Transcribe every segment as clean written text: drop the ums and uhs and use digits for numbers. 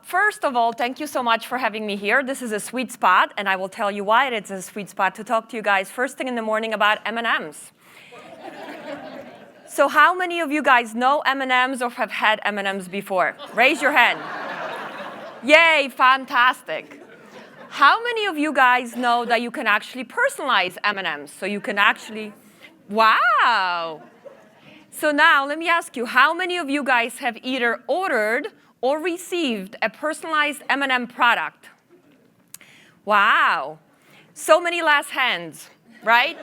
First of all, thank you so much for having me here. This is a sweet spot, and I will tell you why it's a sweet spot to talk to you guys first thing in the morning about M&Ms. So how many of you guys know M&Ms or have had M&Ms before? Raise your hand. Yay, fantastic. How many of you guys know that you can actually personalize M&Ms? So you can actually, wow. So now let me ask you, how many of you guys have either ordered or received a personalized M&M product? Wow. So many last hands, right?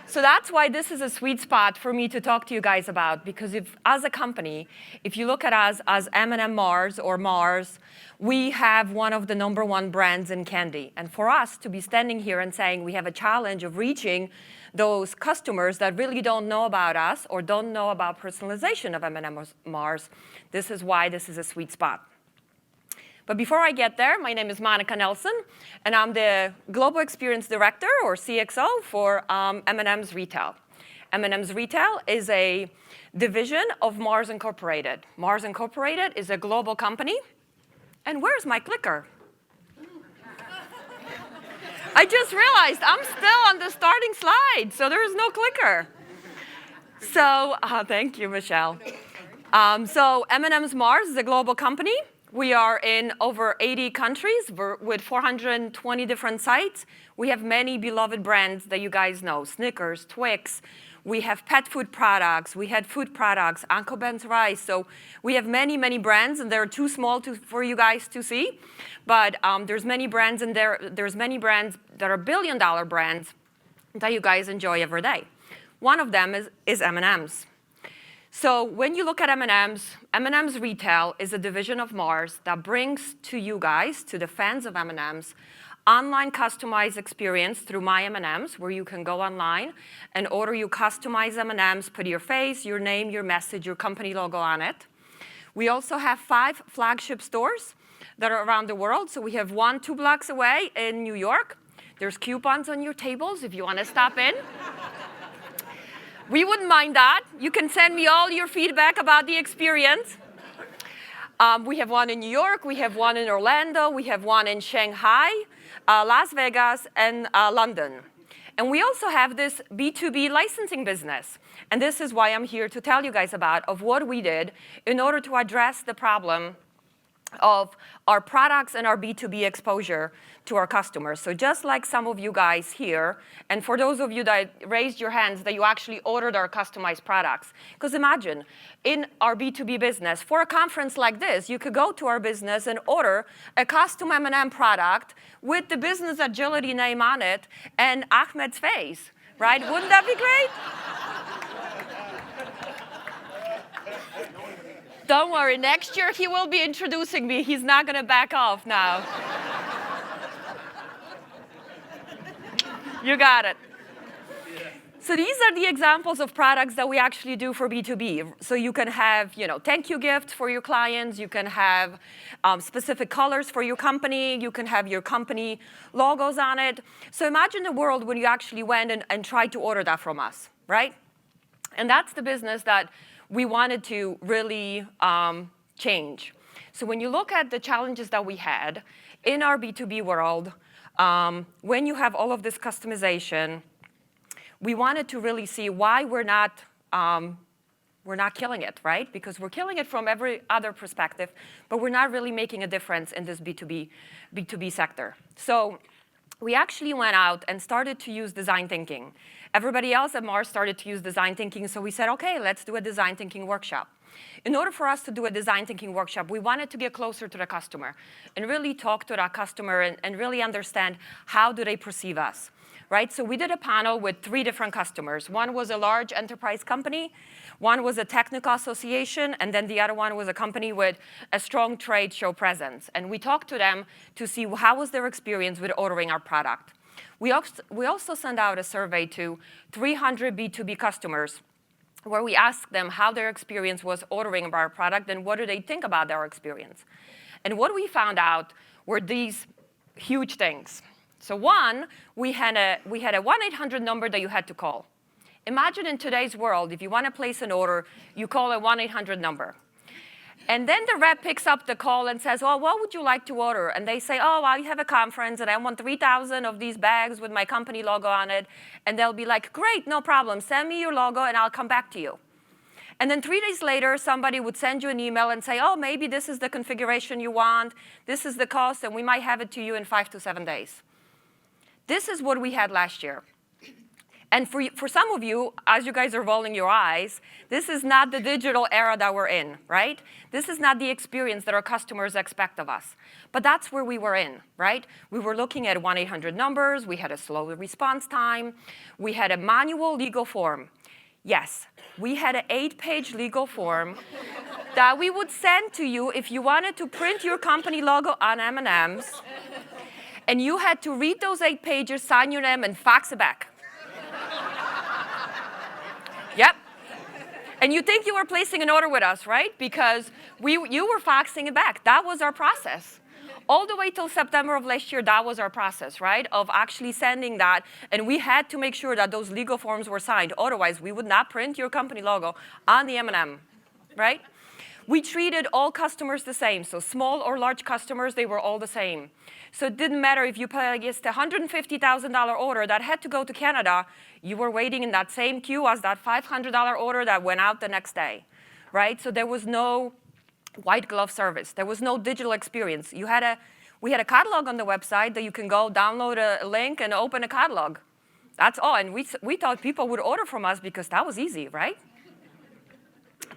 So that's why this is a sweet spot for me to talk to you guys about, because if, as a company, if you look at us as M&M'S or Mars, we have one of the #1 brands in candy. And for us to be standing here and saying we have a challenge of reaching those customers that really don't know about us or don't know about personalization of M&M or Mars, this is why this is a sweet spot. But before I get there, my name is Monika Nelson, and I'm the Global Experience Director, or CXO, for M&M's Retail. M&M's Retail is a division of Mars Incorporated. Mars Incorporated is a global company. And where's my clicker? I just realized I'm still on the starting slide, so there is no clicker. So thank you, Michelle. So M&M's Mars is a global company. We are in over 80 countries with 420 different sites. We have many beloved brands that you guys know, Snickers, Twix. We have pet food products. We had food products, Uncle Ben's Rice. So we have many, many brands, and they're too small for you guys to see. But there's many brands in there. There's many brands that are billion-dollar brands that you guys enjoy every day. One of them is M&M's. So when you look at M&M's, M&M's Retail is a division of Mars that brings to you guys, to the fans of M&M's, online customized experience through My M&Ms, where you can go online and order your customized M&Ms, put your face, your name, your message, your company logo on it. We also have 5 flagship stores that are around the world. So we have one 2 blocks away in New York. There's coupons on your tables if you want to stop in. We wouldn't mind that. You can send me all your feedback about the experience. We have one in New York. We have one in Orlando. We have one in Shanghai, Las Vegas, and London. And we also have this B2B licensing business. And this is why I'm here to tell you guys about what we did in order to address the problem of our products and our B2B exposure to our customers. So just like some of you guys here, and for those of you that raised your hands that you actually ordered our customized products. Because imagine, in our B2B business, for a conference like this, you could go to our business and order a custom M&M product with the business agility name on it and Ahmed's face, right? Wouldn't that be great? Don't worry, next year he will be introducing me. He's not going to back off now. You got it. So these are the examples of products that we actually do for B2B. So you can have, thank you gifts for your clients. You can have specific colors for your company. You can have your company logos on it. So imagine a world when you actually went and tried to order that from us, right? And that's the business that we wanted to really change. So when you look at the challenges that we had in our B2B world, when you have all of this customization, we wanted to really see why we're not killing it, right? Because we're killing it from every other perspective, but we're not really making a difference in this B2B sector. So we actually went out and started to use design thinking. Everybody else at Mars started to use design thinking, so we said, okay, let's do a design thinking workshop. In order for us to do a design thinking workshop, we wanted to get closer to the customer and really talk to that customer and really understand how do they perceive us, right? So we did a panel with 3 different customers. One was a large enterprise company, one was a technical association, and then the other one was a company with a strong trade show presence. And we talked to them to see how was their experience with ordering our product. We also sent out a survey to 300 B2B customers where we asked them how their experience was ordering our product and what do they think about their experience. And what we found out were these huge things. So one, we had a 1-800 number that you had to call. Imagine in today's world, if you want to place an order, you call a 1-800 number. And then the rep picks up the call and says, well, what would you like to order? And they say, oh, I have a conference and I want 3,000 of these bags with my company logo on it. And they'll be like, great, no problem. Send me your logo and I'll come back to you. And then 3 days later, somebody would send you an email and say, oh, maybe this is the configuration you want. This is the cost, and we might have it to you in 5 to 7 days. This is what we had last year. And for some of you, as you guys are rolling your eyes, this is not the digital era that we're in, right? This is not the experience that our customers expect of us. But that's where we were in, right? We were looking at 1-800 numbers. We had a slow response time. We had a manual legal form. Yes, we had an 8-page legal form that we would send to you if you wanted to print your company logo on M&Ms. And you had to read those 8 pages, sign your name, and fax it back. Yep. And you think you were placing an order with us, right? Because you were faxing it back. That was our process. All the way till September of last year, that was our process, right? Of actually sending that. And we had to make sure that those legal forms were signed. Otherwise, we would not print your company logo on the M&M, right? We treated all customers the same. So small or large customers, they were all the same. So it didn't matter if you placed a $150,000 order that had to go to Canada, you were waiting in that same queue as that $500 order that went out the next day, right? So there was no white glove service. There was no digital experience. We had a catalog on the website that you can go download a link and open a catalog. That's all. And we thought people would order from us because that was easy, right?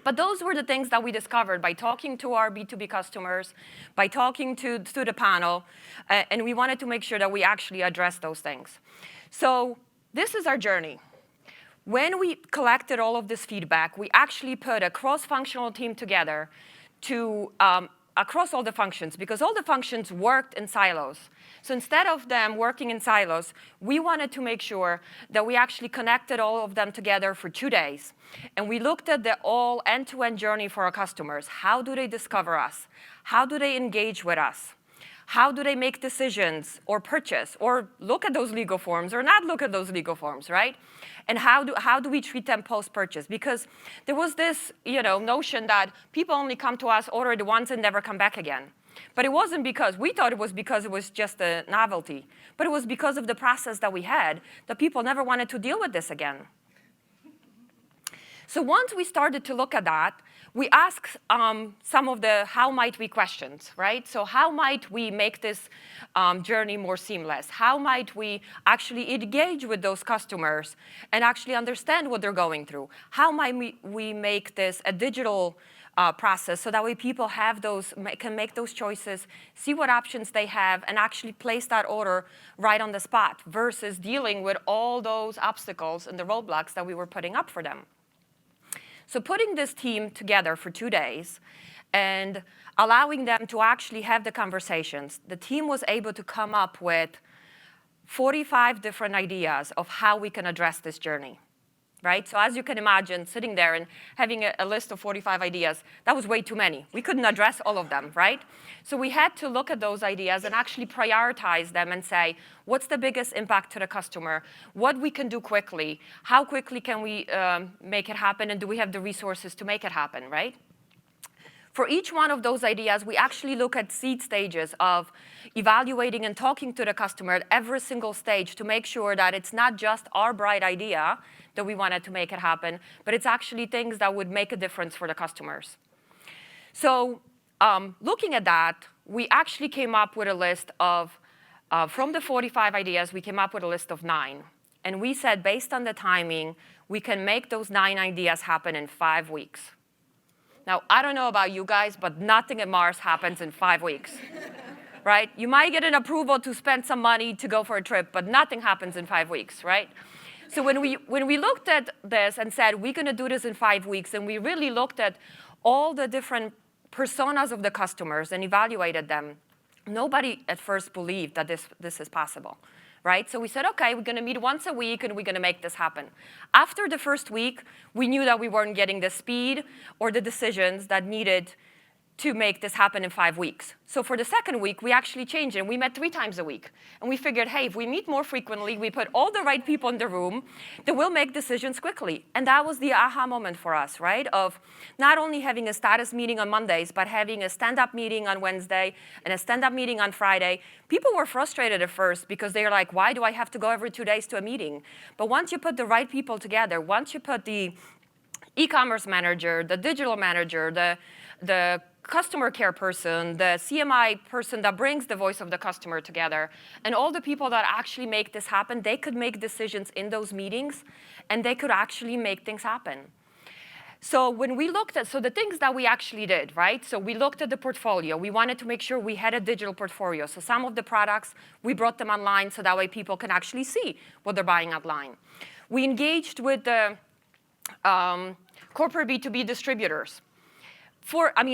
But those were the things that we discovered by talking to our B2B customers, by talking to the panel, and we wanted to make sure that we actually address those things. So this is our journey. When we collected all of this feedback, we actually put a cross-functional team together to across all the functions, because all the functions worked in silos. So instead of them working in silos, we wanted to make sure that we actually connected all of them together for 2 days. And we looked at the all end-to-end journey for our customers. How do they discover us? How do they engage with us? How do they make decisions or purchase or look at those legal forms or not look at those legal forms, right? And how do we treat them post-purchase? Because there was this notion that people only come to us, order it once, and never come back again. But it wasn't because, we thought it was because it was just a novelty. But it was because of the process that we had that people never wanted to deal with this again. So once we started to look at that, we asked some of the how might we questions, right? So how might we make this journey more seamless? How might we actually engage with those customers and actually understand what they're going through? How might we make this a digital process so that way people can make those choices, see what options they have, and actually place that order right on the spot versus dealing with all those obstacles and the roadblocks that we were putting up for them. So putting this team together for 2 days and allowing them to actually have the conversations, the team was able to come up with 45 different ideas of how we can address this journey, right? So as you can imagine, sitting there and having a list of 45 ideas, that was way too many. We couldn't address all of them, right? So we had to look at those ideas and actually prioritize them and say, what's the biggest impact to the customer? What we can do quickly? How quickly can we make it happen? And do we have the resources to make it happen, right? For each one of those ideas, we actually look at seed stages of evaluating and talking to the customer at every single stage to make sure that it's not just our bright idea that we wanted to make it happen, but it's actually things that would make a difference for the customers. So looking at that, we actually came up with a list of, from the 45 ideas, we came up with a list of 9. And we said, based on the timing, we can make those 9 ideas happen in 5 weeks. Now, I don't know about you guys, but nothing at Mars happens in 5 weeks, right? You might get an approval to spend some money to go for a trip, but nothing happens in 5 weeks, right? So when we looked at this and said, we're going to do this in 5 weeks, and we really looked at all the different personas of the customers and evaluated them, nobody at first believed that this is possible, right? So we said, OK, we're going to meet once a week, and we're going to make this happen. After the first week, we knew that we weren't getting the speed or the decisions that needed to make this happen in 5 weeks. So for the second week, we actually changed it. We met 3 times a week. And we figured, hey, if we meet more frequently, we put all the right people in the room, then we'll make decisions quickly. And that was the aha moment for us, right? Of not only having a status meeting on Mondays, but having a stand-up meeting on Wednesday and a stand-up meeting on Friday. People were frustrated at first because they were like, why do I have to go every 2 days to a meeting? But once you put the right people together, once you put the e-commerce manager, the digital manager, the customer care person, the CMI person that brings the voice of the customer together, and all the people that actually make this happen, they could make decisions in those meetings, and they could actually make things happen. So when we looked at, so the things that we actually did, right? So we looked at the portfolio. We wanted to make sure we had a digital portfolio. So some of the products, we brought them online so that way people can actually see what they're buying online. We engaged with the corporate B2B distributors.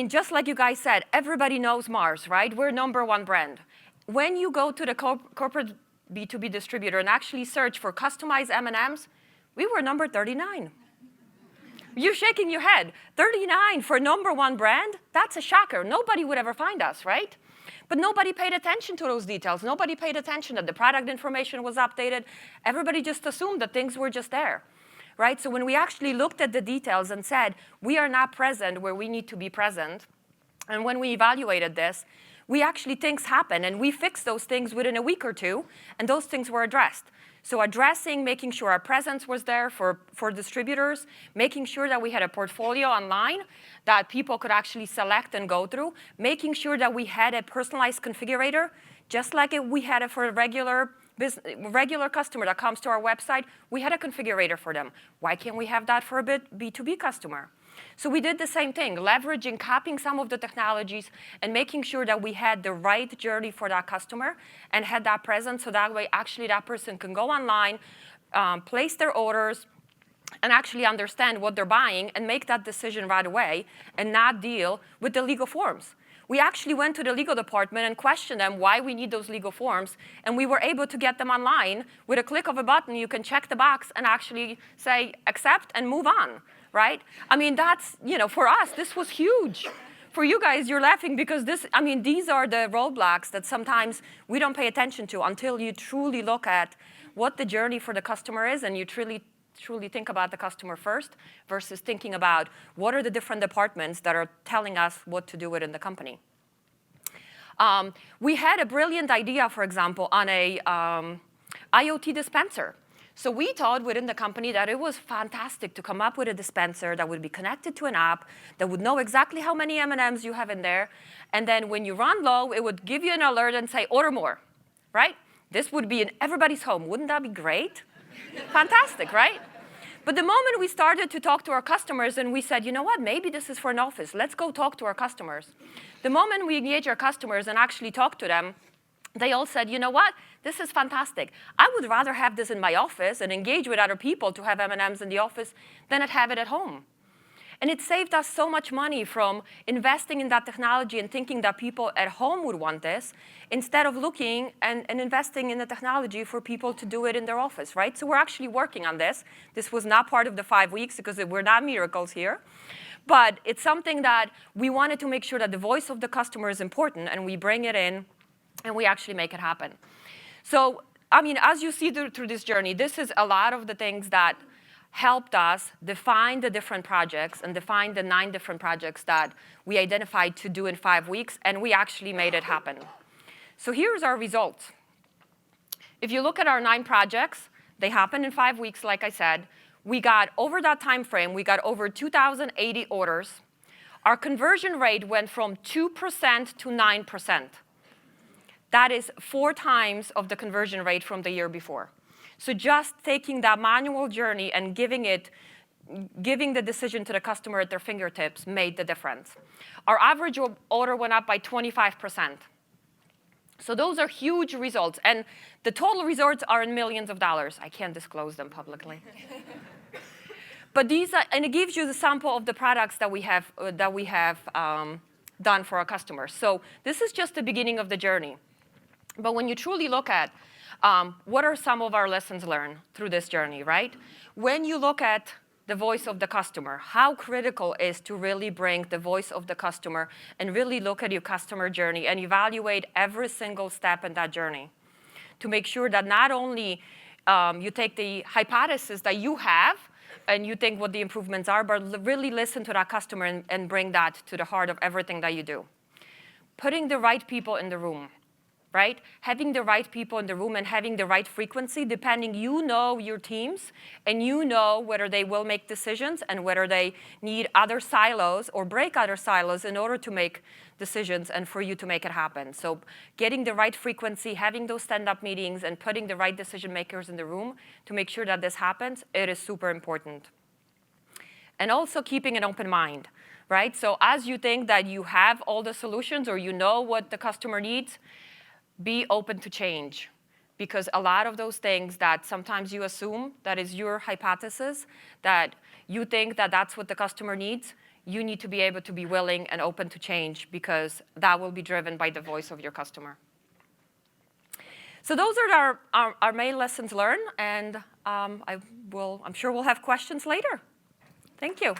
Just like you guys said, everybody knows Mars, right? We're #1 brand. When you go to the corporate B2B distributor and actually search for customized M&Ms, we were number 39. You're shaking your head. 39 for #1 brand? That's a shocker. Nobody would ever find us, right? But nobody paid attention to those details. Nobody paid attention that the product information was updated. Everybody just assumed that things were just there. Right? So when we actually looked at the details and said, we are not present where we need to be present, and when we evaluated this, things happen, and we fixed those things within a week or 2, and those things were addressed. So addressing, making sure our presence was there for distributors, making sure that we had a portfolio online that people could actually select and go through, making sure that we had a personalized configurator, just like we had it for a regular customer that comes to our website, we had a configurator for them. Why can't we have that for a B2B customer? So we did the same thing, leveraging, copying some of the technologies and making sure that we had the right journey for that customer and had that present so that way actually that person can go online, place their orders, and actually understand what they're buying and make that decision right away and not deal with the legal forms. We actually went to the legal department and questioned them why we need those legal forms, and we were able to get them online. With a click of a button, you can check the box and actually say, accept and move on, right? That's, for us, this was huge. For you guys, you're laughing because these are the roadblocks that sometimes we don't pay attention to until you truly look at what the journey for the customer is and you truly think about the customer first versus thinking about what are the different departments that are telling us what to do within the company. We had a brilliant idea, for example, on a IoT dispenser. So we thought within the company that it was fantastic to come up with a dispenser that would be connected to an app, that would know exactly how many M&Ms you have in there, and then when you run low, it would give you an alert and say, order more, right? This would be in everybody's home. Wouldn't that be great? Fantastic, right? But the moment we started to talk to our customers and we said, you know what, maybe this is for an office. Let's go talk to our customers. The moment we engage our customers and actually talk to them, they all said, you know what, this is fantastic. I would rather have this in my office and engage with other people to have M&Ms in the office than to have it at home. And it saved us so much money from investing in that technology and thinking that people at home would want this, instead of looking and investing in the technology for people to do it in their office, right? So we're actually working on this. This was not part of the 5 weeks because we're not miracles here. But it's something that we wanted to make sure that the voice of the customer is important, and we bring it in, and we actually make it happen. So, as you see through this journey, this is a lot of the things that helped us define the different projects and define the 9 different projects that we identified to do in 5 weeks, and we actually made it happen. So here's our results. If you look at our 9 projects, they happened in 5 weeks, like I said. We got, over that time frame, we got over 2,080 orders. Our conversion rate went from 2% to 9%. That is 4 times of the conversion rate from the year before. So just taking that manual journey and giving the decision to the customer at their fingertips made the difference. Our average order went up by 25%. So those are huge results. And the total results are in millions of dollars. I can't disclose them publicly. But and it gives you the sample of the products that we have done for our customers. So this is just the beginning of the journey. But when you truly look at what are some of our lessons learned through this journey, right? When you look at the voice of the customer. How critical is to really bring the voice of the customer and really look at your customer journey and evaluate every single step in that journey to make sure that not only you take the hypothesis that you have and you think what the improvements are, but really listen to that customer and bring that to the heart of everything that you do. Putting the right people in the room, right? Having the right people in the room and having the right frequency, depending, you know your teams, and you know whether they will make decisions and whether they need other silos or break other silos in order to make decisions and for you to make it happen. So getting the right frequency, having those stand-up meetings, and putting the right decision makers in the room to make sure that this happens, it is super important. And also keeping an open mind, right? So as you think that you have all the solutions or you know what the customer needs, be open to change, because a lot of those things that sometimes you assume that is your hypothesis, that you think that that's what the customer needs, you need to be able to be willing and open to change, because that will be driven by the voice of your customer. So those are our main lessons learned, and I'm sure we'll have questions later. Thank you.